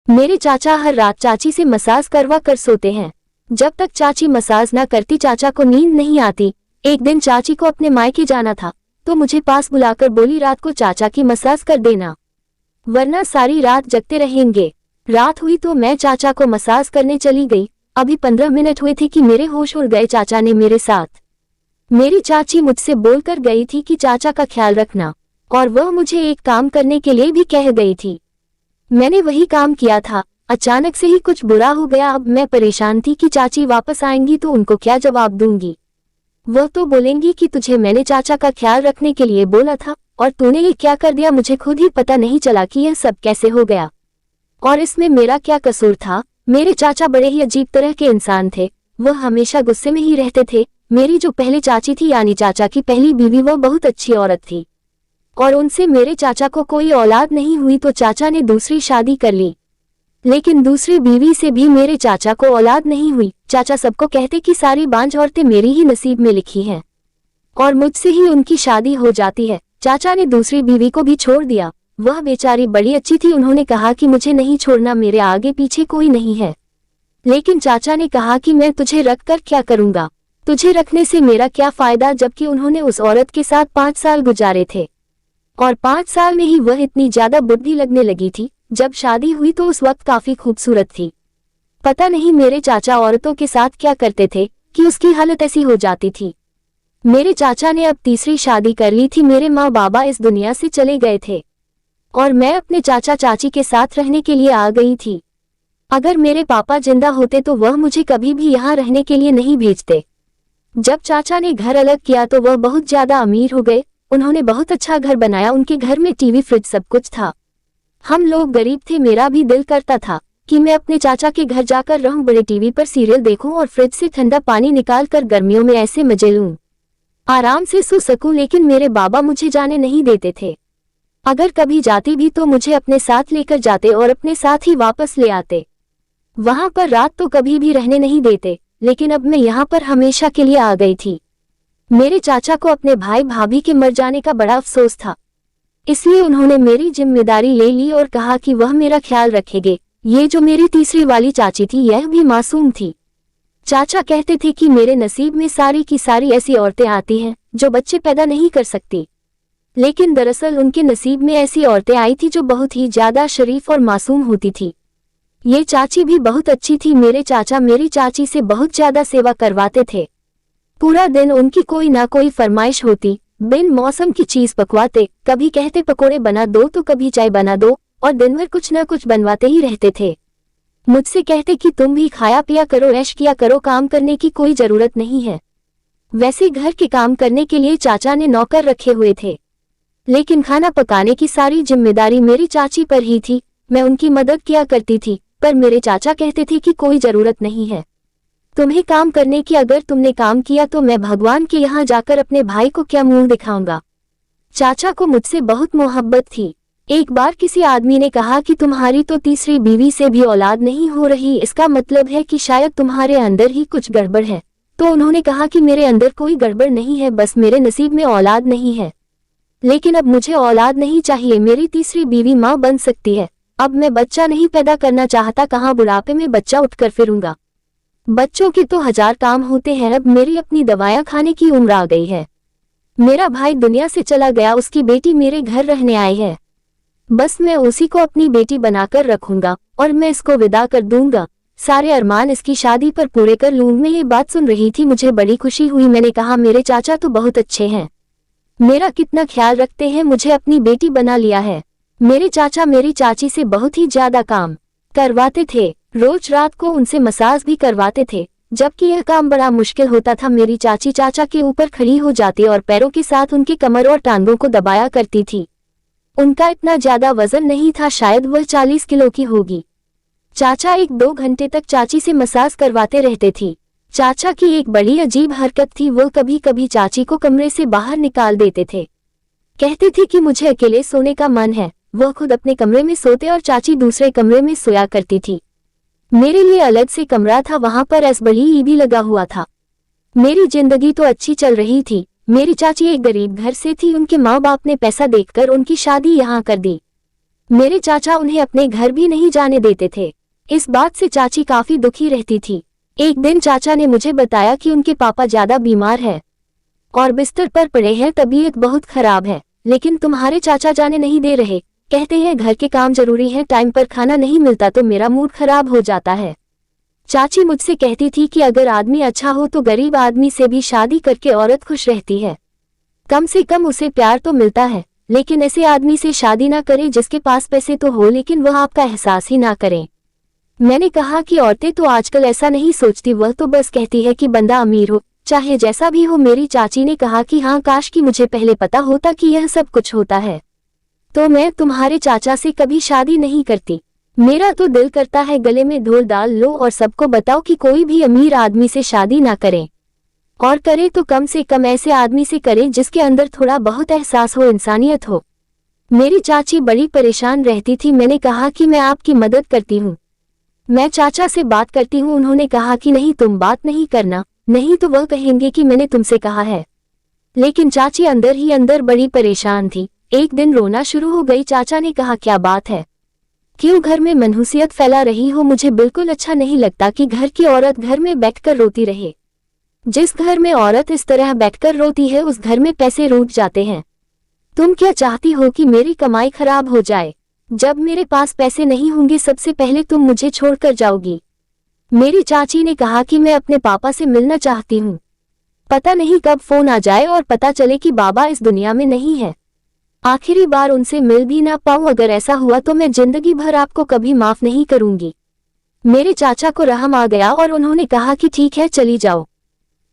मेरे चाचा हर रात चाची से मसाज करवा कर सोते हैं। जब तक चाची मसाज ना करती चाचा को नींद नहीं आती। एक दिन चाची को अपने मायके जाना था तो मुझे पास बुलाकर बोली रात को चाचा की मसाज कर देना, वरना सारी रात जगते रहेंगे। रात हुई तो मैं चाचा को मसाज करने चली गई। अभी 15 मिनट हुए थे कि मेरे होश उड़ गए। चाचा ने मेरे साथ, मेरी चाची मुझसे बोलकर गई थी कि चाचा का ख्याल रखना, और वह मुझे एक काम करने के लिए भी कह गई थी। मैंने वही काम किया था। अचानक से ही कुछ बुरा हो गया। अब मैं परेशान थी कि चाची वापस आएंगी तो उनको क्या जवाब दूंगी। वह तो बोलेंगी कि तुझे मैंने चाचा का ख्याल रखने के लिए बोला था और तूने ये क्या कर दिया। मुझे खुद ही पता नहीं चला कि यह सब कैसे हो गया और इसमें मेरा क्या कसूर था। मेरे चाचा बड़े ही अजीब तरह के इंसान थे। वह हमेशा गुस्से में ही रहते थे। मेरी जो पहले चाची थी यानी चाचा की पहली बीवी, वह बहुत अच्छी औरत थी और उनसे मेरे चाचा को कोई औलाद नहीं हुई तो चाचा ने दूसरी शादी कर ली, लेकिन दूसरी बीवी से भी मेरे चाचा को औलाद नहीं हुई। चाचा सबको कहते कि सारी बांझ औरतें मेरी ही नसीब में लिखी हैं और मुझसे ही उनकी शादी हो जाती है। चाचा ने दूसरी बीवी को भी छोड़ दिया। वह बेचारी बड़ी अच्छी थी। उन्होंने कहा कि मुझे नहीं छोड़ना, मेरे आगे पीछे कोई नहीं है। लेकिन चाचा ने कहा कि मैं तुझे रखकर क्या करूंगा, तुझे रखने से मेरा क्या फायदा। जबकि उन्होंने उस औरत के साथ 5 साल गुजारे थे और 5 साल में ही वह इतनी ज्यादा बुद्धि लगने लगी थी। जब शादी हुई तो उस वक्त काफी खूबसूरत थी। पता नहीं मेरे चाचा औरतों के साथ क्या करते थे कि उसकी हालत ऐसी हो जाती थी। मेरे चाचा ने अब तीसरी शादी कर ली थी। मेरे माँ बाबा इस दुनिया से चले गए थे और मैं अपने चाचा चाची के साथ रहने के लिए आ गई थी। अगर मेरे पापा जिंदा होते तो वह मुझे कभी भी यहाँ रहने के लिए नहीं भेजते। जब चाचा ने घर अलग किया तो वह बहुत ज्यादा अमीर हो गए। उन्होंने बहुत अच्छा घर बनाया। उनके घर में टीवी, फ्रिज सब कुछ था। हम लोग गरीब थे। मेरा भी दिल करता था कि मैं अपने चाचा के घर जाकर रहूं, बड़े टीवी पर सीरियल देखूं और फ्रिज से ठंडा पानी निकाल कर गर्मियों में ऐसे मजे लूं, आराम से सो सकूं। लेकिन मेरे बाबा मुझे जाने नहीं देते थे। अगर कभी जाती भी तो मुझे अपने साथ लेकर जाते और अपने साथ ही वापस ले आते। वहां पर रात तो कभी भी रहने नहीं देते। लेकिन अब मैं यहाँ पर हमेशा के लिए आ गई थी। मेरे चाचा को अपने भाई भाभी के मर जाने का बड़ा अफसोस था, इसलिए उन्होंने मेरी जिम्मेदारी ले ली और कहा कि वह मेरा ख्याल रखेंगे। ये जो मेरी तीसरी वाली चाची थी यह भी मासूम थी। चाचा कहते थे कि मेरे नसीब में सारी की सारी ऐसी औरतें आती हैं जो बच्चे पैदा नहीं कर सकती, लेकिन दरअसल उनके नसीब में ऐसी औरतें आई थी जो बहुत ही ज्यादा शरीफ और मासूम होती थी। ये चाची भी बहुत अच्छी थी। मेरे चाचा मेरी चाची से बहुत ज्यादा सेवा करवाते थे। पूरा दिन उनकी कोई ना कोई फरमाइश होती। बिन मौसम की चीज पकवाते, कभी कहते पकोड़े बना दो तो कभी चाय बना दो, और दिन भर कुछ ना कुछ बनवाते ही रहते थे। मुझसे कहते कि तुम भी खाया पिया करो, ऐश किया करो, काम करने की कोई जरूरत नहीं है। वैसे घर के काम करने के लिए चाचा ने नौकर रखे हुए थे, लेकिन खाना पकाने की सारी जिम्मेदारी मेरी चाची पर ही थी। मैं उनकी मदद किया करती थी, पर मेरे चाचा कहते थे कि कोई जरूरत नहीं है तुम्हें काम करने की। अगर तुमने काम किया तो मैं भगवान के यहाँ जाकर अपने भाई को क्या मुंह दिखाऊंगा। चाचा को मुझसे बहुत मोहब्बत थी। एक बार किसी आदमी ने कहा कि तुम्हारी तो तीसरी बीवी से भी औलाद नहीं हो रही, इसका मतलब है कि शायद तुम्हारे अंदर ही कुछ गड़बड़ है। तो उन्होंने कहा कि मेरे अंदर कोई गड़बड़ नहीं है, बस मेरे नसीब में औलाद नहीं है। लेकिन अब मुझे औलाद नहीं चाहिए। मेरी तीसरी बीवी माँ बन सकती है। अब मैं बच्चा नहीं पैदा करना चाहता। कहाँ बुढ़ापे में बच्चा उठकर फिरूंगा। बच्चों के तो 1000 काम होते हैं। अब मेरी अपनी दवाइयाँ खाने की उम्र आ गई है। मेरा भाई दुनिया से चला गया, उसकी बेटी मेरे घर रहने आई है। बस मैं उसी को अपनी बेटी बनाकर रखूंगा और मैं इसको विदा कर दूंगा। सारे अरमान इसकी शादी पर पूरे कर लूं। मैं ये बात सुन रही थी, मुझे बड़ी खुशी हुई। मैंने कहा मेरे चाचा तो बहुत अच्छे हैं, मेरा कितना ख्याल रखते हैं, मुझे अपनी बेटी बना लिया है। मेरे चाचा मेरी चाची से बहुत ही ज्यादा काम करवाते थे। रोज रात को उनसे मसाज भी करवाते थे, जबकि यह काम बड़ा मुश्किल होता था। मेरी चाची चाचा के ऊपर खड़ी हो जाती और पैरों के साथ उनके कमर और टांगों को दबाया करती थी। उनका इतना ज्यादा वजन नहीं था, शायद वह 40 किलो की होगी। चाचा 1-2 घंटे तक चाची से मसाज करवाते रहते थी। चाचा की एक बड़ी अजीब हरकत थी, वो कभी कभी चाची को कमरे से बाहर निकाल देते थे। कहते थे कि मुझे अकेले सोने का मन है। वह खुद अपने कमरे में सोते और चाची दूसरे कमरे में सोया करती थी। मेरे लिए अलग से कमरा था, वहां पर एसबड़ी भी लगा हुआ था। मेरी जिंदगी तो अच्छी चल रही थी। मेरी चाची एक गरीब घर से थी। उनके माँ बाप ने पैसा देखकर उनकी शादी यहाँ कर दी। मेरे चाचा उन्हें अपने घर भी नहीं जाने देते थे। इस बात से चाची काफी दुखी रहती थी। एक दिन चाचा ने मुझे बताया कि उनके पापा ज्यादा बीमार है और बिस्तर पर पड़े हैं, तबीयत बहुत खराब है, लेकिन तुम्हारे चाचा जाने नहीं दे रहे। कहते हैं घर के काम जरूरी हैं, टाइम पर खाना नहीं मिलता तो मेरा मूड खराब हो जाता है। चाची मुझसे कहती थी कि अगर आदमी अच्छा हो तो गरीब आदमी से भी शादी करके औरत खुश रहती है, कम से कम उसे प्यार तो मिलता है। लेकिन ऐसे आदमी से शादी ना करें जिसके पास पैसे तो हो लेकिन वह आपका एहसास ही ना करें। मैंने कहा कि औरतें तो आजकल ऐसा नहीं सोचती, वह तो बस कहती है कि बंदा अमीर हो, चाहे जैसा भी हो। मेरी चाची ने कहा कि हाँ, काश कि मुझे पहले पता होता कि यह सब कुछ होता है, तो मैं तुम्हारे चाचा से कभी शादी नहीं करती। मेरा तो दिल करता है गले में ढोल डाल लो और सबको बताओ कि कोई भी अमीर आदमी से शादी ना करें, और करे तो कम से कम ऐसे आदमी से करें जिसके अंदर थोड़ा बहुत एहसास हो, इंसानियत हो। मेरी चाची बड़ी परेशान रहती थी। मैंने कहा कि मैं आपकी मदद करती हूँ, मैं चाचा से बात करती हूँ। उन्होंने कहा कि नहीं, तुम बात नहीं करना, नहीं तो वह कहेंगे कि मैंने तुमसे कहा है। लेकिन चाची अंदर ही अंदर बड़ी परेशान थी। एक दिन रोना शुरू हो गई। चाचा ने कहा, क्या बात है, क्यों घर में मनहूसियत फैला रही हो? मुझे बिल्कुल अच्छा नहीं लगता कि घर की औरत घर में बैठकर रोती रहे। जिस घर में औरत इस तरह बैठकर रोती है उस घर में पैसे रूठ जाते हैं। तुम क्या चाहती हो कि मेरी कमाई खराब हो जाए? जब मेरे पास पैसे नहीं होंगे सबसे पहले तुम मुझे छोड़कर जाओगी। मेरी चाची ने कहा कि मैं अपने पापा से मिलना चाहती हूँ, पता नहीं कब फोन आ जाए और पता चले कि बाबा इस दुनिया में नहीं है, आखिरी बार उनसे मिल भी ना पाऊं। अगर ऐसा हुआ तो मैं जिंदगी भर आपको कभी माफ नहीं करूंगी। मेरे चाचा को रहम आ गया और उन्होंने कहा कि ठीक है, चली जाओ,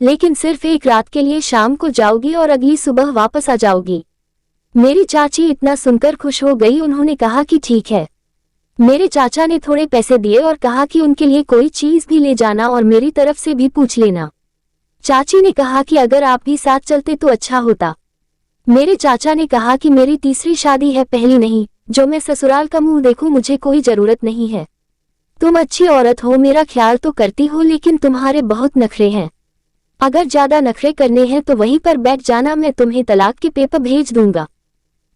लेकिन सिर्फ एक रात के लिए, शाम को जाओगी और अगली सुबह वापस आ जाओगी। मेरी चाची इतना सुनकर खुश हो गई। उन्होंने कहा कि ठीक है। मेरे चाचा ने थोड़े पैसे दिए और कहा कि उनके लिए कोई चीज भी ले जाना और मेरी तरफ से भी पूछ लेना। चाची ने कहा कि अगर आप भी साथ चलते तो अच्छा होता। मेरे चाचा ने कहा कि मेरी तीसरी शादी है, पहली नहीं, जो मैं ससुराल का मुंह देखूं, मुझे कोई जरूरत नहीं है। तुम अच्छी औरत हो, मेरा ख्याल तो करती हो, लेकिन तुम्हारे बहुत नखरे हैं। अगर ज्यादा नखरे करने हैं तो वहीं पर बैठ जाना, मैं तुम्हें तलाक के पेपर भेज दूंगा।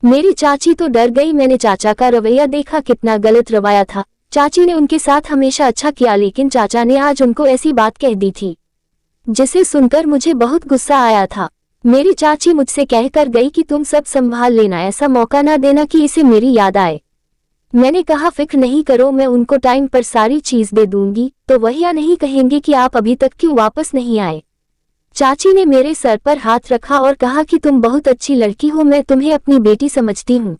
मेरी चाची तो डर गई। मैंने चाचा का रवैया देखा, कितना गलत रवैया था। चाची ने उनके साथ हमेशा अच्छा किया, लेकिन चाचा ने आज उनको ऐसी बात कह दी थी जिसे सुनकर मुझे बहुत गुस्सा आया था। मेरी चाची मुझसे कहकर गई कि तुम सब संभाल लेना, ऐसा मौका ना देना कि इसे मेरी याद आए। मैंने कहा, फिक्र नहीं करो, मैं उनको टाइम पर सारी चीज दे दूंगी, तो वह या नहीं कहेंगे कि आप अभी तक क्यों वापस नहीं आए। चाची ने मेरे सर पर हाथ रखा और कहा कि तुम बहुत अच्छी लड़की हो, मैं तुम्हें अपनी बेटी समझती हूँ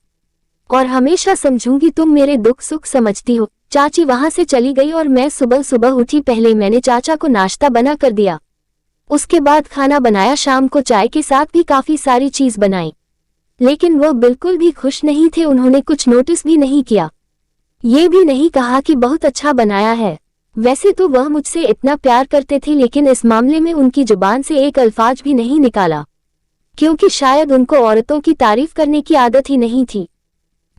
और हमेशा समझूंगी, तुम मेरे दुख सुख समझती हो। चाची वहां से चली गई और मैं सुबह सुबह उठी। पहले मैंने चाचा को नाश्ता बना कर दिया, उसके बाद खाना बनाया, शाम को चाय के साथ भी काफी सारी चीज बनाई, लेकिन वो बिल्कुल भी खुश नहीं थे। उन्होंने कुछ नोटिस भी नहीं किया, ये भी नहीं कहा कि बहुत अच्छा बनाया है। वैसे तो वह मुझसे इतना प्यार करते थे, लेकिन इस मामले में उनकी जुबान से एक अल्फाज भी नहीं निकाला, क्योंकि शायद उनको औरतों की तारीफ करने की आदत ही नहीं थी।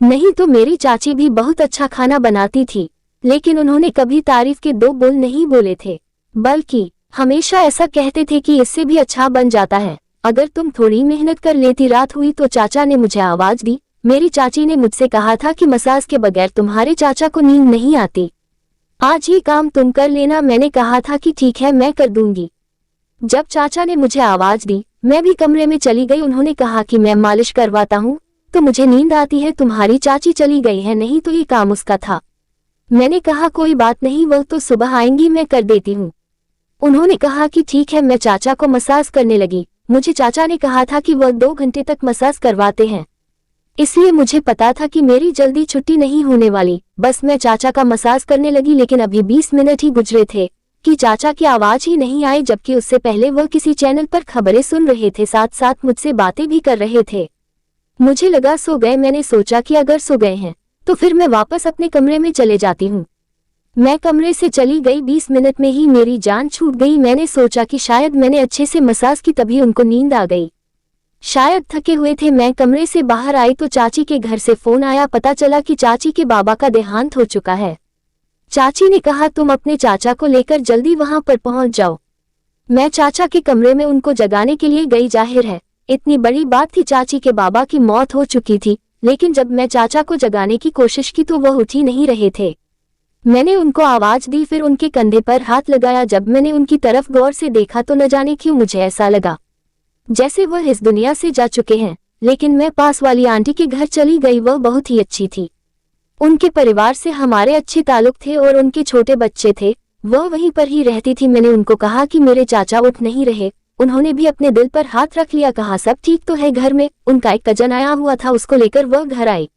नहीं तो मेरी चाची भी बहुत अच्छा खाना बनाती थी, लेकिन उन्होंने कभी तारीफ के दो बोल नहीं बोले थे, बल्कि हमेशा ऐसा कहते थे कि इससे भी अच्छा बन जाता है अगर तुम थोड़ी मेहनत कर लेती। रात हुई तो चाचा ने मुझे आवाज दी। मेरी चाची ने मुझसे कहा था कि मसाज के बगैर तुम्हारे चाचा को नींद नहीं आती, आज ये काम तुम कर लेना। मैंने कहा था कि ठीक है, मैं कर दूंगी। जब चाचा ने मुझे आवाज दी, मैं भी कमरे में चली गई। उन्होंने कहा कि मैं मालिश करवाता हूँ, तो मुझे नींद आती है। तुम्हारी चाची चली गई है, नहीं तो ये काम उसका था। मैंने कहा कोई बात नहीं, वह तो सुबह आएंगी, मैं कर देती हूँ। उन्होंने कहा कि ठीक है। मैं चाचा को मसाज करने लगी। मुझे चाचा ने कहा था कि वह 2 घंटे तक मसाज करवाते हैं, इसलिए मुझे पता था कि मेरी जल्दी छुट्टी नहीं होने वाली। बस मैं चाचा का मसाज करने लगी, लेकिन अभी 20 मिनट ही गुजरे थे कि चाचा की आवाज ही नहीं आई, जबकि उससे पहले वह किसी चैनल पर खबरें सुन रहे थे, साथ साथ मुझसे बातें भी कर रहे थे। मुझे लगा सो गए। मैंने सोचा कि अगर सो गए हैं तो फिर मैं वापस अपने कमरे में चले जाती हूँ। मैं कमरे से चली गई। 20 मिनट में ही मेरी जान छूट गई। मैंने सोचा कि शायद मैंने अच्छे से मसाज की, तभी उनको नींद आ गई, शायद थके हुए थे। मैं कमरे से बाहर आई तो चाची के घर से फोन आया। पता चला कि चाची के बाबा का देहांत हो चुका है। चाची ने कहा, तुम अपने चाचा को लेकर जल्दी वहां पर पहुंच जाओ। मैं चाचा के कमरे में उनको जगाने के लिए गई। जाहिर है इतनी बड़ी बात थी, चाची के बाबा की मौत हो चुकी थी, लेकिन जब मैं चाचा को जगाने की कोशिश की तो वह उठ ही नहीं रहे थे। मैंने उनको आवाज दी, फिर उनके कंधे पर हाथ लगाया। जब मैंने उनकी तरफ गौर से देखा तो न जाने क्यों मुझे ऐसा लगा जैसे वह इस दुनिया से जा चुके हैं। लेकिन मैं पास वाली आंटी के घर चली गई, वह बहुत ही अच्छी थी। उनके परिवार से हमारे अच्छे ताल्लुक थे और उनके छोटे बच्चे थे, वह वहीं पर ही रहती थी। मैंने उनको कहा कि मेरे चाचा उठ नहीं रहे। उन्होंने भी अपने दिल पर हाथ रख लिया, कहा सब ठीक तो है घर में। उनका एक कजन आया हुआ था, उसको लेकर वह घर आई।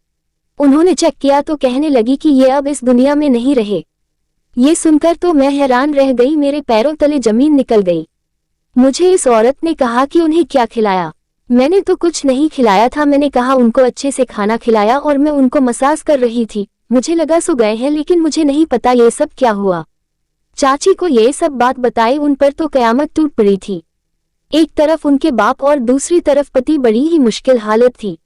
उन्होंने चेक किया तो कहने लगी कि ये अब इस दुनिया में नहीं रहे। ये सुनकर तो मैं हैरान रह गई, मेरे पैरों तले जमीन निकल गई। मुझे इस औरत ने कहा कि उन्हें क्या खिलाया। मैंने तो कुछ नहीं खिलाया था। मैंने कहा उनको अच्छे से खाना खिलाया और मैं उनको मसाज कर रही थी। मुझे लगा सो गए हैं, लेकिन मुझे नहीं पता ये सब क्या हुआ। चाची को ये सब बात बताई, उन पर तो कयामत टूट पड़ी थी। एक तरफ उनके बाप और दूसरी तरफ पति, बड़ी ही मुश्किल हालत थी।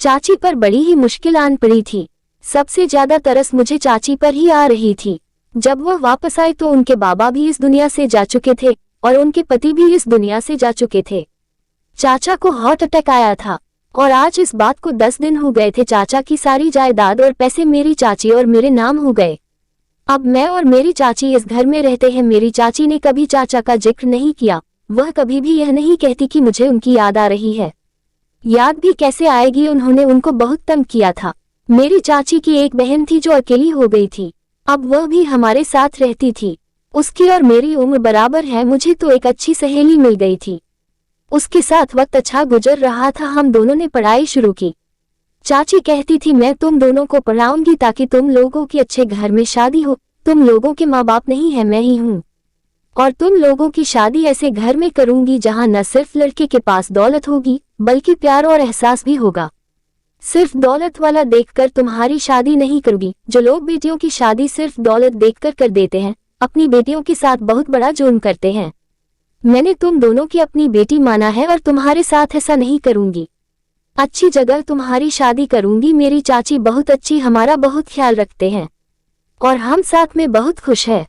चाची पर बड़ी ही मुश्किल आन पड़ी थी। सबसे ज्यादा तरस मुझे चाची पर ही आ रही थी। जब वह वापस आए तो उनके बाबा भी इस दुनिया से जा चुके थे और उनके पति भी इस दुनिया से जा चुके थे। चाचा को हार्ट अटैक आया था और आज इस बात को 10 दिन हो गए थे। चाचा की सारी जायदाद और पैसे मेरी चाची और मेरे नाम हो गए। अब मैं और मेरी चाची इस घर में रहते हैं। मेरी चाची ने कभी चाचा का जिक्र नहीं किया। वह कभी भी यह नहीं कहती कि मुझे उनकी याद आ रही है। याद भी कैसे आएगी, उन्होंने उनको बहुत तंग किया था। मेरी चाची की एक बहन थी जो अकेली हो गई थी, अब वह भी हमारे साथ रहती थी। उसकी और मेरी उम्र बराबर है। मुझे तो एक अच्छी सहेली मिल गई थी, उसके साथ वक्त अच्छा गुजर रहा था। हम दोनों ने पढ़ाई शुरू की। चाची कहती थी मैं तुम दोनों को पढ़ाऊंगी ताकि तुम लोगों की अच्छे घर में शादी हो। तुम लोगों के माँ बाप नहीं है, मैं ही हूँ, और तुम लोगों की शादी ऐसे घर में करूंगी जहाँ न सिर्फ लड़के के पास दौलत होगी बल्कि प्यार और एहसास भी होगा। सिर्फ दौलत वाला देखकर तुम्हारी शादी नहीं करूंगी। जो लोग बेटियों की शादी सिर्फ दौलत देखकर कर देते हैं, अपनी बेटियों के साथ बहुत बड़ा जुर्म करते हैं। मैंने तुम दोनों की अपनी बेटी माना है और तुम्हारे साथ ऐसा नहीं करूंगी। अच्छी जगह तुम्हारी शादी करूंगी। मेरी चाची बहुत अच्छी, हमारा बहुत ख्याल रखते हैं और हम साथ में बहुत खुश है।